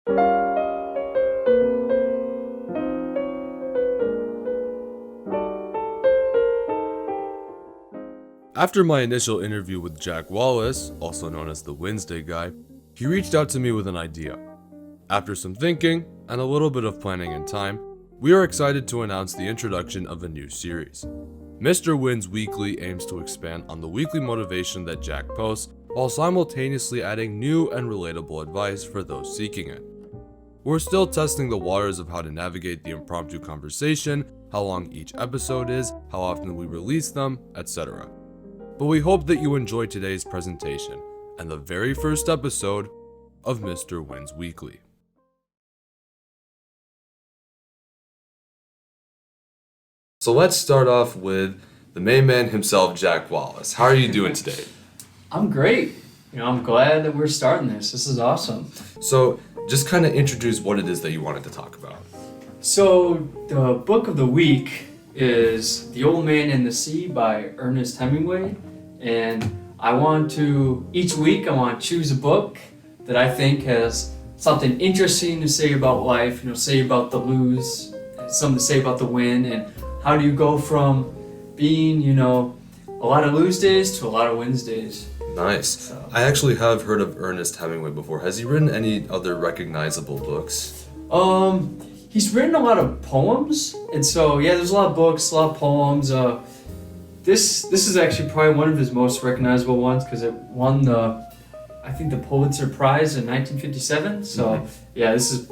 After my initial interview with Jack Wallace, also known as the Winsday Guy, he reached out to me with an idea. After some thinking and a little bit of planning and time, we are excited to announce the introduction of a new series. Mr. Win's Weekly aims to expand on the weekly motivation that Jack posts while simultaneously adding new and relatable advice for those seeking it. We're still testing the waters of how to navigate the impromptu conversation, how long each episode is, how often we release them, etc. But we hope that you enjoy today's presentation and the very first episode of Mr. Win's Weekly. So let's start off with the main man himself, Jack Wallace. How are you doing today? I'm great. I'm glad that we're starting this. This is awesome. So just kind of introduce what it is that you wanted to talk about. So the book of the week is The Old Man and the Sea by Ernest Hemingway. And each week I want to choose a book that I think has something interesting to say about life, say about the lose, something to say about the win, and how do you go from being, a lot of lose days to a lot of wins days. Nice. So. I actually have heard of Ernest Hemingway before. Has he written any other recognizable books? He's written a lot of poems, and so there's a lot of books, a lot of poems. This is actually probably one of his most recognizable ones because it won the Pulitzer Prize in 1957. So this is,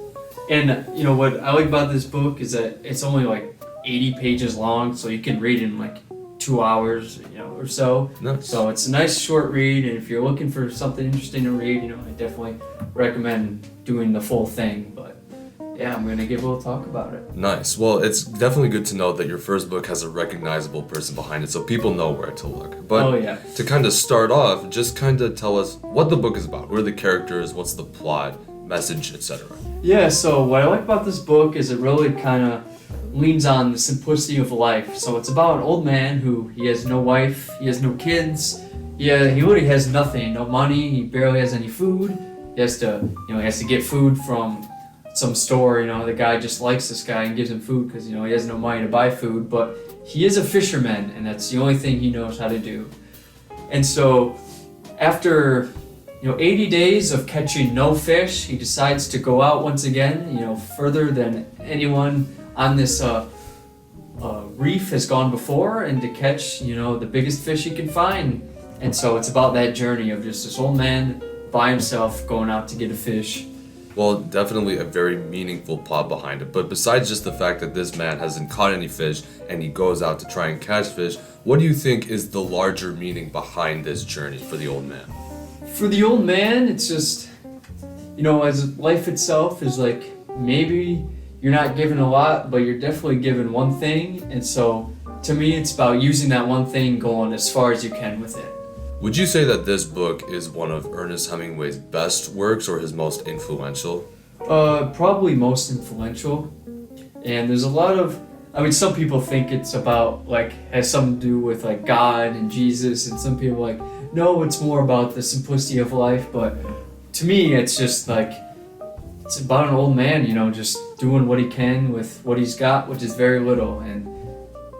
and what I like about this book is that it's only like 80 pages long, so you can read it in like 2 hours, or so. Nice. So it's a nice short read, and if you're looking for something interesting to read, I definitely recommend doing the full thing. But I'm gonna give a little talk about it. Nice. Well, it's definitely good to know that your first book has a recognizable person behind it, so people know where to look. But to kind of start off, just kind of tell us what the book is about. Who are the characters? What's the plot, message, etc. Yeah. So what I like about this book is it really kind of leans on the simplicity of life. So it's about an old man he has no wife, he has no kids, he literally has nothing, no money, he barely has any food. He has to get food from some store. The guy just likes this guy and gives him food because he has no money to buy food, but he is a fisherman and that's the only thing he knows how to do. And so after 80 days of catching no fish, he decides to go out once again, further than anyone on this reef has gone before, and to catch the biggest fish he can find. And so it's about that journey of just this old man by himself going out to get a fish. Well, definitely a very meaningful plot behind it. But besides just the fact that this man hasn't caught any fish and he goes out to try and catch fish, what do you think is the larger meaning behind this journey for the old man? For the old man, it's just, as life itself is like, maybe you're not given a lot, but you're definitely given one thing. And so to me, it's about using that one thing, going as far as you can with it. Would you say that this book is one of Ernest Hemingway's best works or his most influential? Probably most influential. And there's a lot of, some people think it's about, has something to do with, God and Jesus, and some people are like, no, it's more about the simplicity of life. But to me, it's just, it's about an old man, just doing what he can with what he's got, which is very little. And,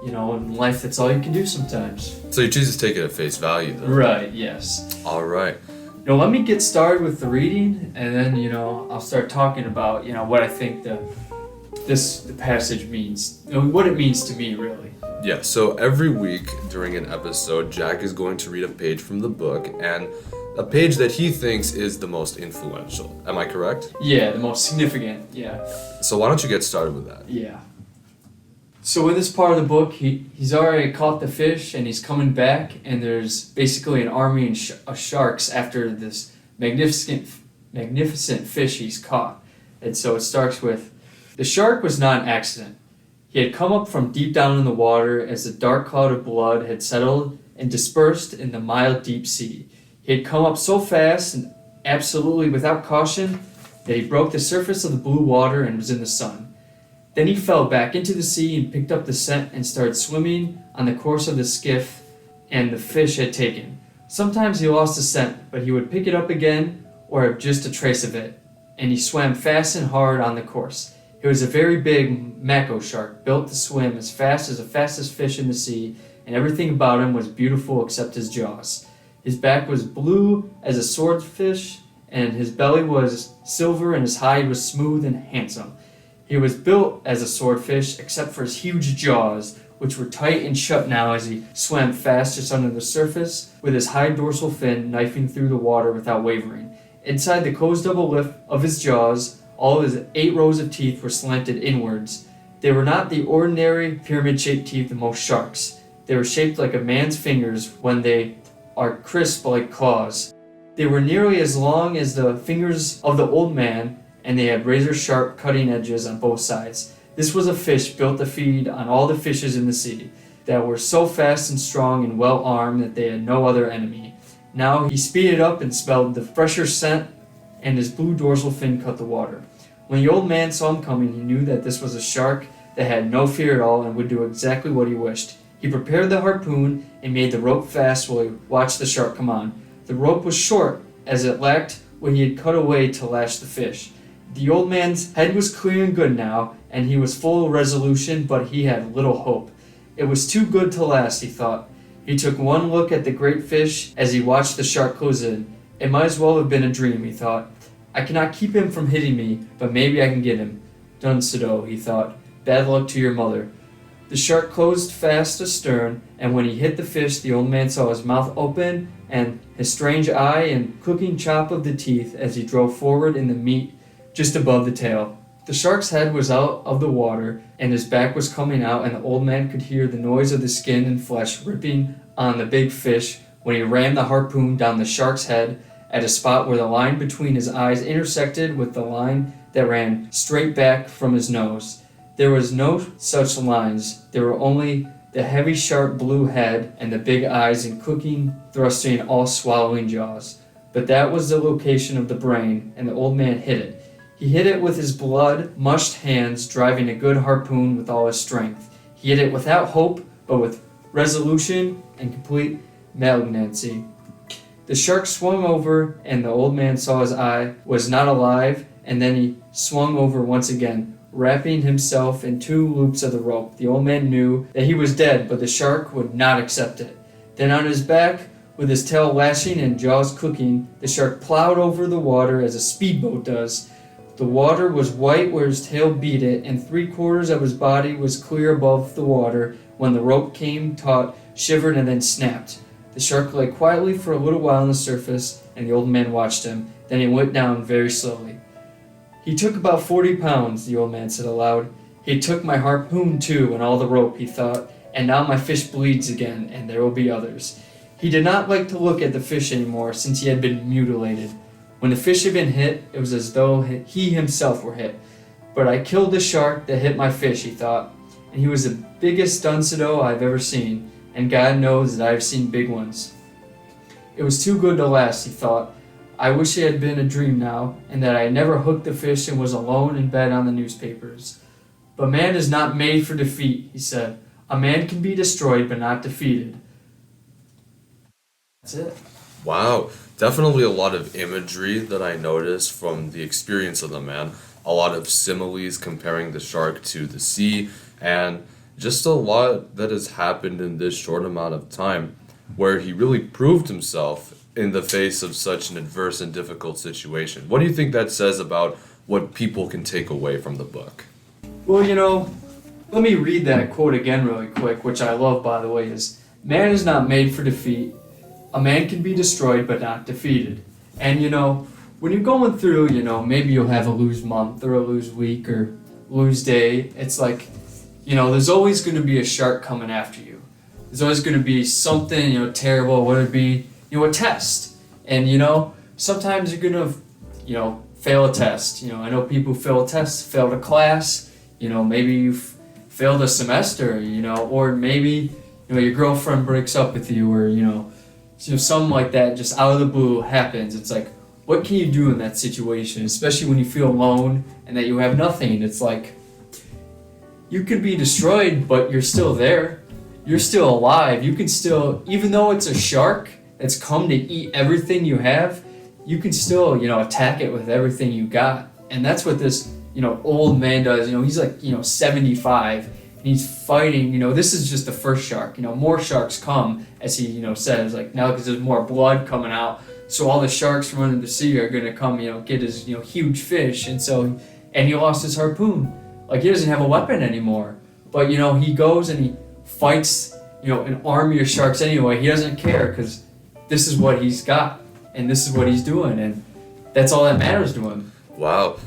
in life, that's all you can do sometimes. So you choose to take it at face value, though? Right, yes. All right. Let me get started with the reading, and then, I'll start talking about, what I think the passage means, what it means to me, really. Yeah, so every week during an episode, Jack is going to read a page from the book, and a page that he thinks is the most influential. Am I correct? Yeah, the most significant, yeah. So why don't you get started with that? Yeah. So in this part of the book, he's already caught the fish, and he's coming back, and there's basically an army of sharks after this magnificent fish he's caught. And so it starts with, the shark was not an accident. He had come up from deep down in the water as the dark cloud of blood had settled and dispersed in the mild deep sea. He had come up so fast and absolutely without caution that he broke the surface of the blue water and was in the sun. Then he fell back into the sea and picked up the scent and started swimming on the course of the skiff and the fish had taken. Sometimes he lost the scent, but he would pick it up again or have just a trace of it. and he swam fast and hard on the course. It was a very big mako shark, built to swim as fast as the fastest fish in the sea, and everything about him was beautiful except his jaws. His back was blue as a swordfish, and his belly was silver, and his hide was smooth and handsome. He was built as a swordfish except for his huge jaws, which were tight and shut now as he swam fast just under the surface, with his high dorsal fin knifing through the water without wavering. Inside the closed double lip of his jaws, all of his 8 rows of teeth were slanted inwards. They were not the ordinary pyramid-shaped teeth of most sharks. They were shaped like a man's fingers when they are crisp like claws. They were nearly as long as the fingers of the old man, and they had razor-sharp cutting edges on both sides. This was a fish built to feed on all the fishes in the sea, that were so fast and strong and well-armed that they had no other enemy. Now he speeded up and smelled the fresher scent, and his blue dorsal fin cut the water. When the old man saw him coming, he knew that this was a shark that had no fear at all and would do exactly what he wished. He prepared the harpoon and made the rope fast while he watched the shark come on. The rope was short, as it lacked what he had cut away to lash the fish. The old man's head was clear and good now, and he was full of resolution, but he had little hope. It was too good to last, he thought. He took one look at the great fish as he watched the shark close in. It might as well have been a dream, he thought. I cannot keep him from hitting me, but maybe I can get him. Dunsado, he thought. Bad luck to your mother. The shark closed fast astern, and when he hit the fish, the old man saw his mouth open and his strange eye and cooking chop of the teeth as he drove forward in the meat just above the tail. The shark's head was out of the water, and his back was coming out, and the old man could hear the noise of the skin and flesh ripping on the big fish when he rammed the harpoon down the shark's head at a spot where the line between his eyes intersected with the line that ran straight back from his nose. There was no such lines. There were only the heavy sharp blue head and the big eyes and cooking, thrusting, all-swallowing jaws. But that was the location of the brain, and the old man hit it. He hit it with his blood-mushed hands, driving a good harpoon with all his strength. He hit it without hope, but with resolution and complete malignancy. The shark swung over, and the old man saw his eye was not alive, and then he swung over once again, wrapping himself in 2 loops of the rope. The old man knew that he was dead, but the shark would not accept it. Then on his back, with his tail lashing and jaws cooking, the shark plowed over the water as a speedboat does. The water was white where his tail beat it, and 3/4 of his body was clear above the water when the rope came taut, shivered, and then snapped. The shark lay quietly for a little while on the surface, and the old man watched him. Then he went down very slowly. He took about 40 pounds, the old man said aloud. He took my harpoon too, and all the rope, he thought, and now my fish bleeds again, and there will be others. He did not like to look at the fish anymore, since he had been mutilated. When the fish had been hit, it was as though he himself were hit. But I killed the shark that hit my fish, he thought, and he was the biggest Dunsado I've ever seen, and God knows that I've seen big ones. It was too good to last, he thought. I wish it had been a dream now, and that I had never hooked the fish and was alone in bed on the newspapers. But man is not made for defeat, he said. A man can be destroyed, but not defeated. That's it. Wow, definitely a lot of imagery that I noticed from the experience of the man. A lot of similes comparing the shark to the sea, and just a lot that has happened in this short amount of time where he really proved himself in the face of such an adverse and difficult situation. What do you think that says about what people can take away from the book? Well, let me read that quote again really quick, which I love, by the way, is, man is not made for defeat. A man can be destroyed, but not defeated. And, when you're going through, maybe you'll have a lose month or a lose week or lose day. It's like, there's always going to be a shark coming after you. There's always going to be something, terrible, whether it be, a test. And, sometimes you're going to, fail a test. I know people fail a test, failed a class, maybe you've failed a semester, or maybe, your girlfriend breaks up with you, or, something like that just out of the blue happens. It's like, what can you do in that situation, especially when you feel alone and that you have nothing? It's like, you could be destroyed, but you're still there. You're still alive. You can still, even though it's a shark that's come to eat everything you have, you can still, attack it with everything you got. And that's what this, old man does. He's like, 75, and he's fighting. This is just the first shark. More sharks come, as he, says, like now because there's more blood coming out. So all the sharks from under the sea are gonna come, get his, huge fish. And he lost his harpoon. Like he doesn't have a weapon anymore. But he goes and he fights, an army of sharks anyway. He doesn't care because this is what he's got and this is what he's doing, and that's all that matters to him. Wow,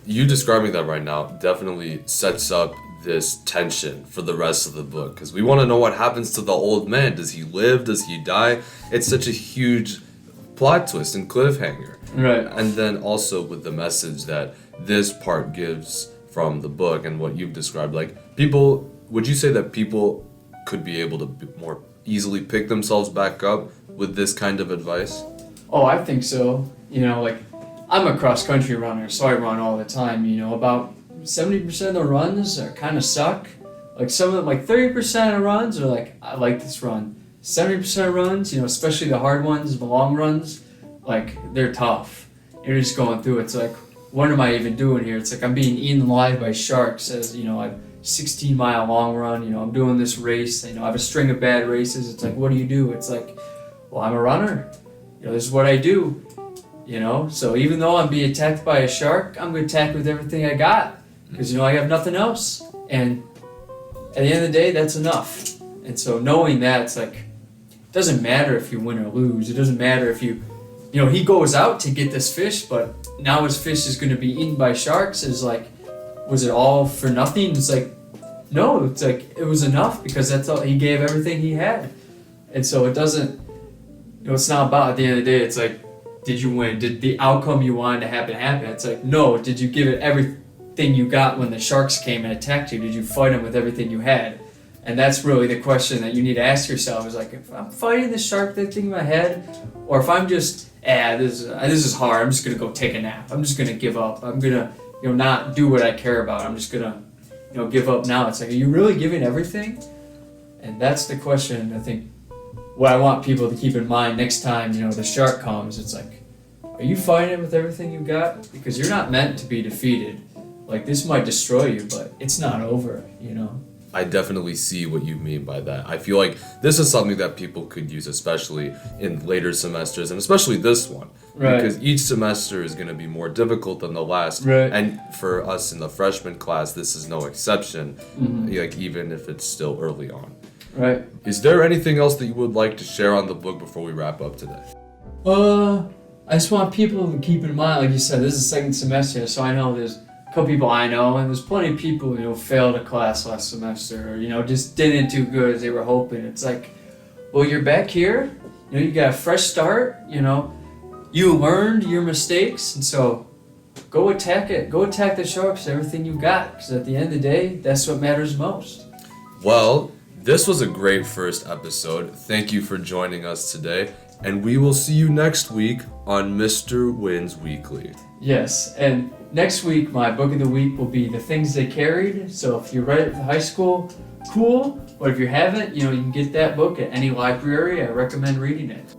you describing that right now definitely sets up this tension for the rest of the book, because we want to know what happens to the old man. Does he live? Does he die? It's such a huge plot twist and cliffhanger. Right. And then also with the message that this part gives from the book and what you've described, like would you say that people could be able to more easily pick themselves back up with this kind of advice? Oh, I think so. Like I'm a cross country runner, so I run all the time. About 70% of the runs are kind of suck. Like some of them, like 30% of runs are like, I like this run. 70% of runs, especially the hard ones, the long runs, like they're tough. You're just going through it. It's like, what am I even doing here? It's like I'm being eaten alive by sharks as, I've 16-mile long run, I'm doing this race, I have a string of bad races. It's like, what do? It's like, well, I'm a runner. This is what I do. So even though I'm being attacked by a shark, I'm going to attack with everything I got because, I have nothing else. And at the end of the day, that's enough. And so knowing that, it's like, it doesn't matter if you win or lose. It doesn't matter if he goes out to get this fish, but now his fish is going to be eaten by sharks. Is like, was it all for nothing? It's like, no, it's like, it was enough because that's all, he gave everything he had. And so it doesn't, it's not about, at the end of the day, it's like, did you win? Did the outcome you wanted to happen? It's like, no, did you give it everything you got when the sharks came and attacked you? Did you fight them with everything you had? And that's really the question that you need to ask yourself, is like, if I'm fighting the shark thing in my head, or if I'm just, this is hard, I'm just going to go take a nap. I'm just going to give up. I'm going to, not do what I care about. I'm just going to, give up now. It's like, are you really giving everything? And that's the question, I think, what I want people to keep in mind next time, the shark comes. It's like, are you fighting it with everything you got? Because you're not meant to be defeated. Like, this might destroy you, but it's not over, I definitely see what you mean by that. I feel like this is something that people could use, especially in later semesters, and especially this one. Right. Because each semester is going to be more difficult than the last. Right. And for us in the freshman class, this is no exception, Mm-hmm. like even if it's still early on. Right. Is there anything else that you would like to share on the book before we wrap up today? I just want people to keep in mind, like you said, this is the second semester, so I know there's a couple people I know, and there's plenty of people, failed a class last semester, or, just didn't do good as they were hoping. It's like, well, you're back here, you got a fresh start, you learned your mistakes, and so go attack it. Go attack the sharks, everything you got, because at the end of the day, that's what matters most. Well, this was a great first episode. Thank you for joining us today, and we will see you next week on Mr. Wins Weekly. Yes, and next week, my book of the week will be The Things They Carried. So if you read it for high school, cool. But if you haven't, you can get that book at any library. I recommend reading it.